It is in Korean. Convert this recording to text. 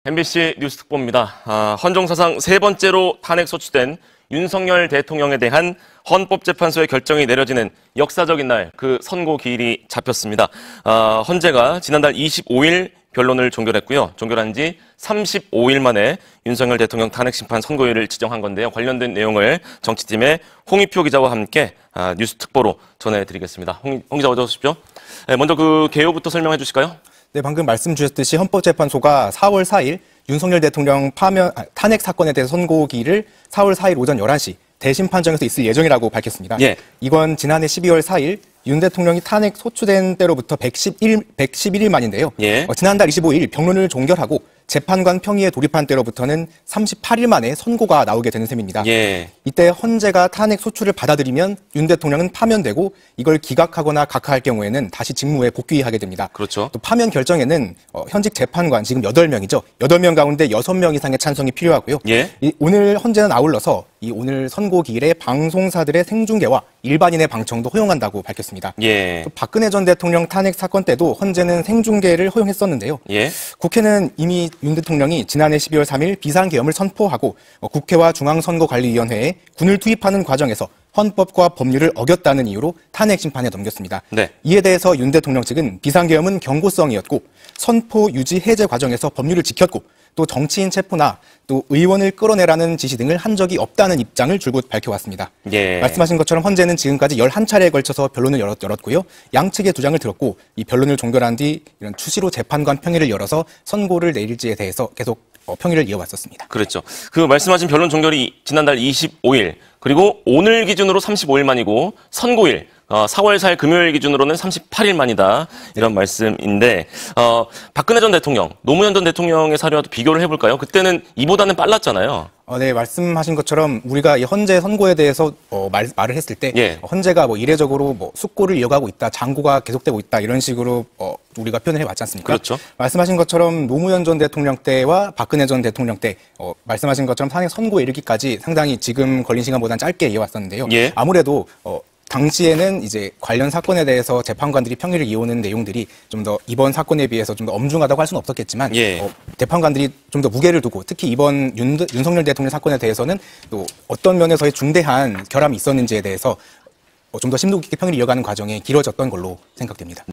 MBC 뉴스 특보입니다. 헌정사상 세 번째로 탄핵 소추된 윤석열 대통령에 대한 헌법재판소의 결정이 내려지는 역사적인 날, 그 선고 기일이 잡혔습니다. 헌재가 지난달 25일 변론을 종결했고요. 종결한 지 35일 만에 윤석열 대통령 탄핵 심판 선고일을 지정한 건데요. 관련된 내용을 정치팀의 홍익표 기자와 함께 뉴스 특보로 전해드리겠습니다. 홍 기자 어서 오십시오. 네, 먼저 그 개요부터 설명해 주실까요? 네, 방금 말씀 주셨듯이 헌법재판소가 4월 4일 윤석열 대통령 탄핵 사건에 대해서 선고기일을 4월 4일 오전 11시 대심 판정에서 있을 예정이라고 밝혔습니다. 예. 이건 지난해 12월 4일 윤 대통령이 탄핵 소추된 때로부터 111일 만인데요. 예. 지난달 25일 변론을 종결하고 재판관 평의에 돌입한 때로부터는 38일 만에 선고가 나오게 되는 셈입니다. 예. 이때 헌재가 탄핵 소추를 받아들이면 윤 대통령은 파면되고 이걸 기각하거나 각하할 경우에는 다시 직무에 복귀하게 됩니다. 그렇죠. 또 파면 결정에는 현직 재판관 지금 8명이죠. 8명 가운데 6명 이상의 찬성이 필요하고요. 예. 오늘 헌재는 아울러서 오늘 선고 기일에 방송사들의 생중계와 일반인의 방청도 허용한다고 밝혔습니다. 예. 또 박근혜 전 대통령 탄핵 사건 때도 헌재는 생중계를 허용했었는데요. 예. 국회는 이미 윤 대통령이 지난해 12월 3일 비상계엄을 선포하고 국회와 중앙선거관리위원회에 군을 투입하는 과정에서 헌법과 법률을 어겼다는 이유로 탄핵 심판에 넘겼습니다. 네. 이에 대해서 윤 대통령 측은 비상계엄은 경고성이었고 선포 유지 해제 과정에서 법률을 지켰고 또 정치인 체포나 또 의원을 끌어내라는 지시 등을 한 적이 없다는 입장을 줄곧 밝혀왔습니다. 예. 말씀하신 것처럼 헌재는 지금까지 11차례에 걸쳐서 변론을 열었고요. 양측의 주장을 들었고 이 변론을 종결한 뒤 이런 추시로 재판관 평의를 열어서 선고를 내릴지에 대해서 계속 평의를 이어왔었습니다. 그렇죠. 그 말씀하신 변론 종결이 지난달 25일, 그리고 오늘 기준으로 35일 만이고 선고일 4월 4일 금요일 기준으로는 38일 만이다. 이런 말씀인데 박근혜 전 대통령, 노무현 전 대통령의 사례와도 비교를 해볼까요? 그때는 이보다는 빨랐잖아요. 네, 말씀하신 것처럼 우리가 이 헌재 선고에 대해서 말을 했을 때 예. 헌재가 이례적으로 숙고를 이어가고 있다, 장고가 계속되고 있다 이런 식으로 우리가 표현을 해왔지 않습니까? 그렇죠. 말씀하신 것처럼 노무현 전 대통령 때와 박근혜 전 대통령 때 말씀하신 것처럼 탄핵 선고에 이르기까지 상당히 지금 걸린 시간보다는 짧게 이어왔었는데요. 예. 아무래도 당시에는 이제 관련 사건에 대해서 재판관들이 평의를 이어오는 내용들이 좀 더 이번 사건에 비해서 좀 더 엄중하다고 할 수는 없었겠지만 예. 재판관들이 좀 더 무게를 두고 특히 이번 윤석열 대통령 사건에 대해서는 또 어떤 면에서의 중대한 결함이 있었는지에 대해서 좀 더 심도 깊게 평의를 이어가는 과정이 길어졌던 걸로 생각됩니다.